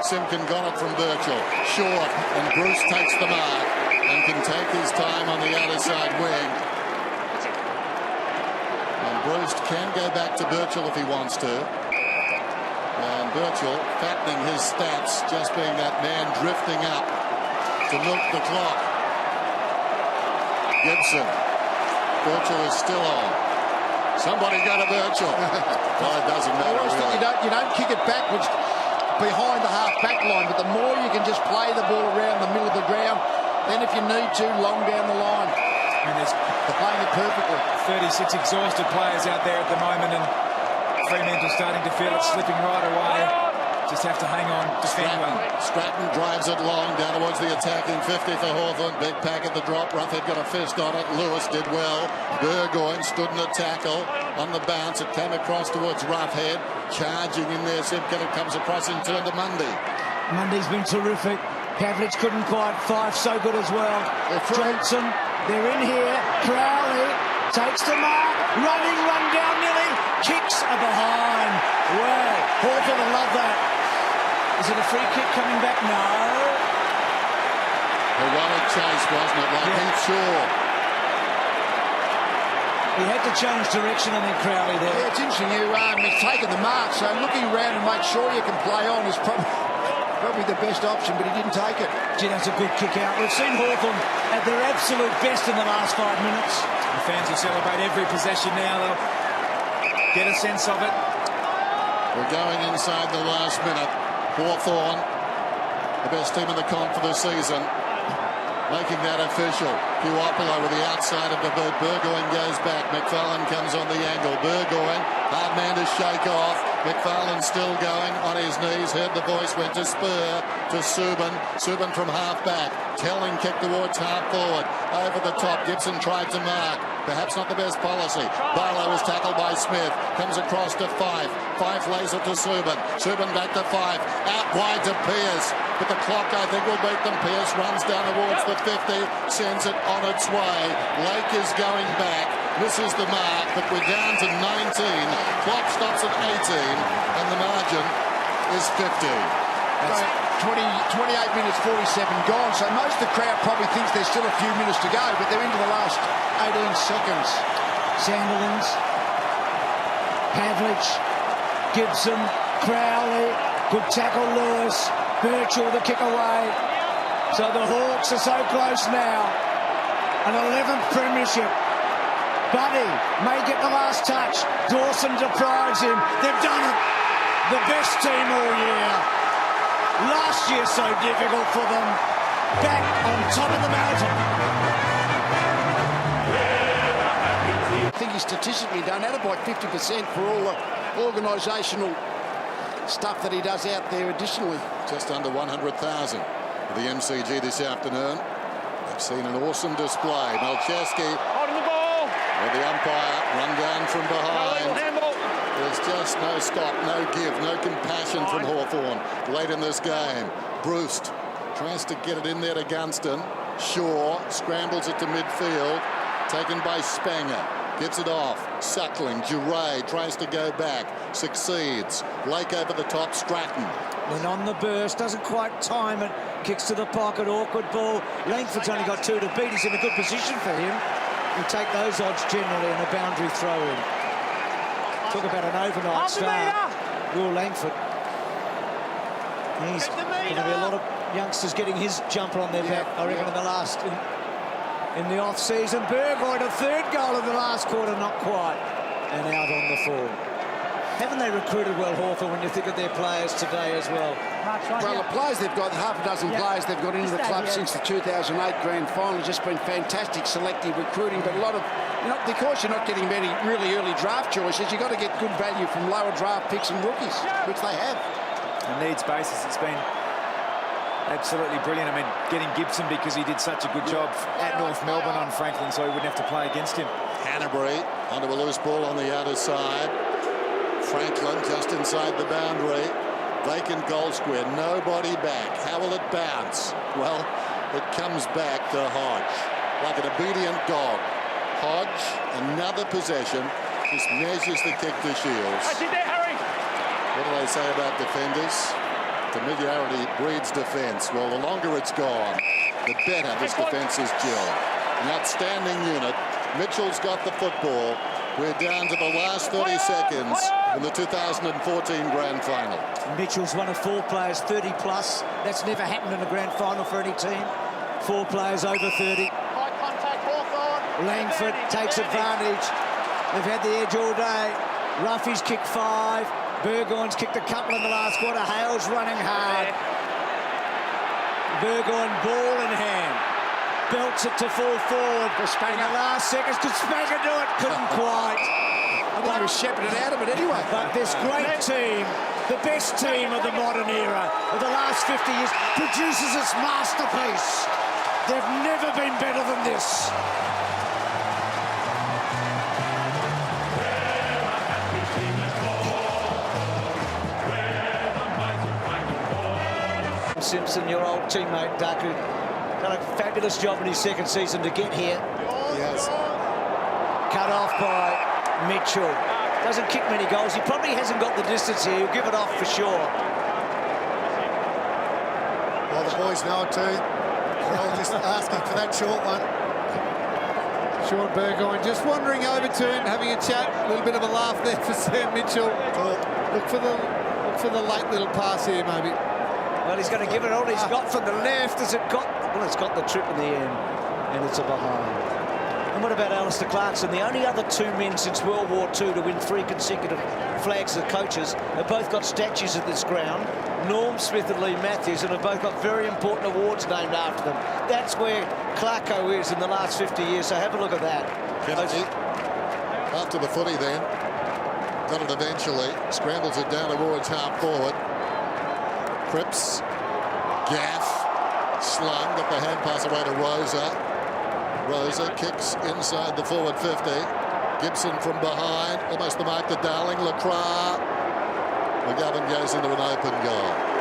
Simpkin got it from Birchall. Short, and Bruce takes the mark and can take his time on the outer side wing. And Bruce can go back to Birchall if he wants to. And Birchall fattening his stats, just being that man drifting up to milk the clock. Gibson. Birchall is still on. Somebody go to Birchall. Well, it doesn't matter. Really. You don't kick it backwards behind the half-back line, but the more you can just play the ball around the middle of the ground, then if you need to, long down the line. And there's playing it perfectly. 36 exhausted players out there at the moment, and Fremantle starting to feel it slipping right away. Just have to hang on, defend well. Stratton drives it long down towards the attacking 50 for Hawthorn. Big pack at the drop. Roughead got a fist on it. Lewis did well. Burgoyne stood in a tackle on the bounce. It came across towards Roughead. Charging in there. Simpkin. It comes across in turn to Mundy. Mundy's been terrific. Pavlich couldn't quite. Fife so good as well. Johnson, they're in here. Crowley takes the mark. Running, run down nearly. Kicks are behind. Well, Hawthorn will love that. Is it a free kick coming back? No. A wanted chase, wasn't it? Like Heath Shaw. He had to change direction, I think, Crowley there. Yeah, it's interesting. He's taken the mark, so looking around and make sure you can play on is probably the best option, but he didn't take it. Gee, that's a good kick out. We've seen Hawthorn at their absolute best in the last 5 minutes. The fans will celebrate every possession now. They'll get a sense of it. We're going inside the last minute. Hawthorn, the best team in the comp for the season, making that official. Puopolo with the outside of the boot. Burgoyne goes back. McFarlane comes on the angle. Burgoyne, hard man to shake off. McFarlane still going on his knees. Heard the voice, went to Spur, to Subin. Subin from half back. Telling kick towards half forward. Over the top, Gibson tried to mark. Perhaps not the best policy. Barlow was tackled by Smith. Comes across to Fife. Fife lays it to Subin. Subin back to Fife. Out wide to Pearce. But the clock, I think, will beat them. Pearce runs down towards the 50. Sends it on its way. Lake is going back. Misses the mark, but we're down to 19. Clock stops at 18. And the margin is 50. That's 28 minutes 47 gone, so most of the crowd probably thinks there's still a few minutes to go, but they're into the last 18 seconds. Sandilands, Pavlich, Gibson, Crowley, good tackle Lewis, Birchall the kick away. So the Hawks are so close now. An 11th premiership. Buddy may get the last touch. Dawson deprives him. They've done it. The best team all year. Last year so difficult for them. Back on top of the mountain. I think he's statistically done at about 50% for all the organisational stuff that he does out there additionally. Just under 100,000 for the MCG this afternoon. They've seen an awesome display. Malcheski holding the ball. With the umpire run down from behind. There's just no stop, no give, no compassion from Hawthorn late in this game. Bruce tries to get it in there to Gunston. Shaw scrambles it to midfield. Taken by Spanger. Gets it off. Suckling. Duray tries to go back. Succeeds. Lake over the top. Stratton. Then on the burst. Doesn't quite time it. Kicks to the pocket. Awkward ball. Langford's only got 2 to beat. He's in a good position for him. We take those odds generally in a boundary throw-in. Talk about an overnight start. Will Langford. He's going to be a lot of youngsters getting his jumper on their back, I reckon, in the last... In the off-season, Burgoyne, a 3rd goal in the last quarter, not quite. And out on the fall. Haven't they recruited well, Hawthorn, when you think of their players today as well? Well, the players they've got, half a dozen players they've got into the club since the 2008 grand final, just been fantastic selective recruiting, but a lot of, because you're not getting many really early draft choices, you've got to get good value from lower draft picks and rookies, which they have. On needs basis, it's been absolutely brilliant. I mean, getting Gibson because he did such a good job at North Melbourne on Franklin, so he wouldn't have to play against him. Hanbury onto a loose ball on the outer side. Franklin just inside the boundary. Vacant goal square. Nobody back. How will it bounce? Well, it comes back to Hodge. Like an obedient dog. Hodge, another possession. Just measures the kick to Shields. I see there, Harry. What do they say about defenders? Familiarity breeds defence. Well, the longer it's gone, the better this defence is gelled. An outstanding unit. Mitchell's got the football. We're down to the last 30 seconds in the 2014 Grand Final. Mitchell's one of 4 players 30 plus. That's never happened in a Grand Final for any team. 4 players over 30. Langford takes advantage. They've had the edge all day. Ruffy's kicked 5. Burgoyne's kicked a couple in the last quarter. Hale's running hard. Burgoyne ball in hand. Belts it to full forward. In the last seconds, could Spanger do it? Couldn't quite. I thought he was shepherded out of it anyway. But this great team, the best team of the modern era of the last 50 years, produces its masterpiece. They've never been better than this. Simpson, your old teammate, Duck, who done a fabulous job in his second season to get here. Yes. Cut off by Mitchell. Doesn't kick many goals. He probably hasn't got the distance here. He'll give it off for sure. Well, the boys know it too. They're all just asking for that short one. Sean Burgoyne just wandering over to him, having a chat. A little bit of a laugh there for Sam Mitchell. Look for the late little pass here, maybe. Well, he's going to give it all he's got from the left. Has it got... Well, it's got the trip in the end, and it's a behind. And what about Alistair Clarkson? The only other 2 men since World War II to win 3 consecutive flags as coaches have both got statues at this ground. Norm Smith and Lee Matthews, and have both got very important awards named after them. That's where Clarko is in the last 50 years, so have a look at that. Kennedy, after the footy then, got it eventually, scrambles it down towards half forward. Cripps, Gaff, slung, got the hand pass away to Rosa. Rosa kicks inside the forward 50. Gibson from behind, almost the mark to Darling. Lacroix. McGovern goes into an open goal.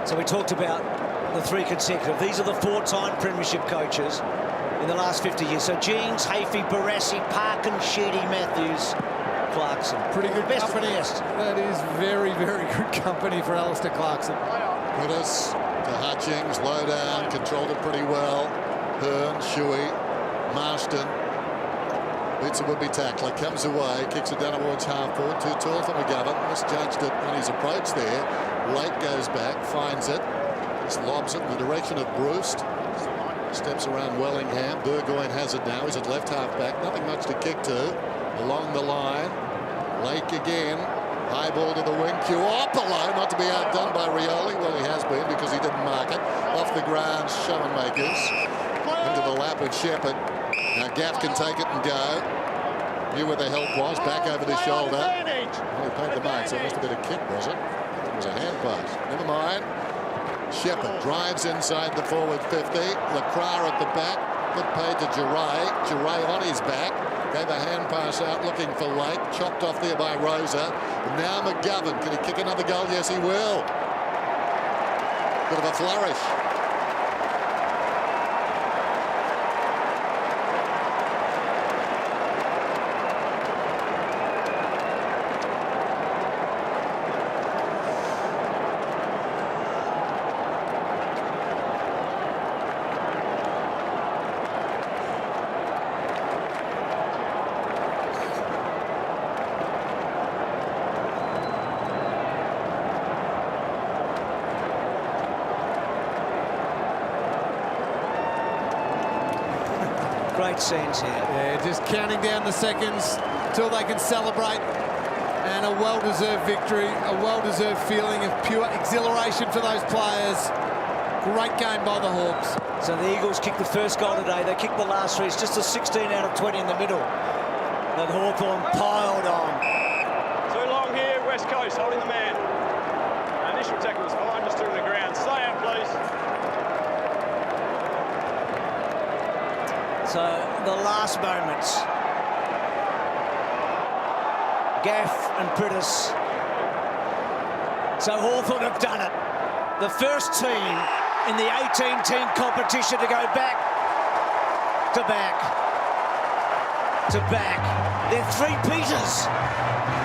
So we talked about the 3 consecutive. These are the 4-time premiership coaches in the last 50 years. So Jeans, Hafey, Barassi, Parkin, Sheedy, Matthews, Clarkson. Pretty good best company. Of the best. That is very, very good company for Alistair Clarkson. Curtis to Hutchings, low down, controlled it pretty well. Hearn, Shuey, Marston. Beats a would-be tackler, comes away, kicks it down towards half forward, too tall for McGovern, misjudged it on his approach there. Lake goes back, finds it, just lobs it in the direction of Bruce. Steps around Wellingham, Burgoyne has it now, he's at left half back, nothing much to kick to. Along the line, Lake again, high ball to the wing, Kuopolo, not to be outdone by Rioli, well he has been because he didn't mark it. Off the ground, Schoenmakers, into the lap of Shepherd. Now Gaff can take it and go. Knew where the help was, back over the shoulder. Well, he paid the mark, so it must have been a kick, was it? It was a hand pass. Never mind. Shepherd drives inside the forward 50. Lacroix at the back. Good paid to Giray. Giray on his back. Gave a hand pass out looking for Lake. Chopped off there by Rosa. Now McGovern. Can he kick another goal? Yes, he will. Bit of a flourish. Great scenes here. Yeah, just counting down the seconds till they can celebrate. And a well-deserved victory, a well-deserved feeling of pure exhilaration for those players. Great game by the Hawks. So the Eagles kicked the first goal today. They kicked the last 3. It's just a 16 out of 20 in the middle. And Hawthorn piled on. West Coast holding the man. Initial tackle was fine, just took him to the ground. Stay out, please. So the last moments. Gaff and Prittis. So Hawthorn have done it. The first team in the 18-team competition to go back to back to back. They're three-peaters.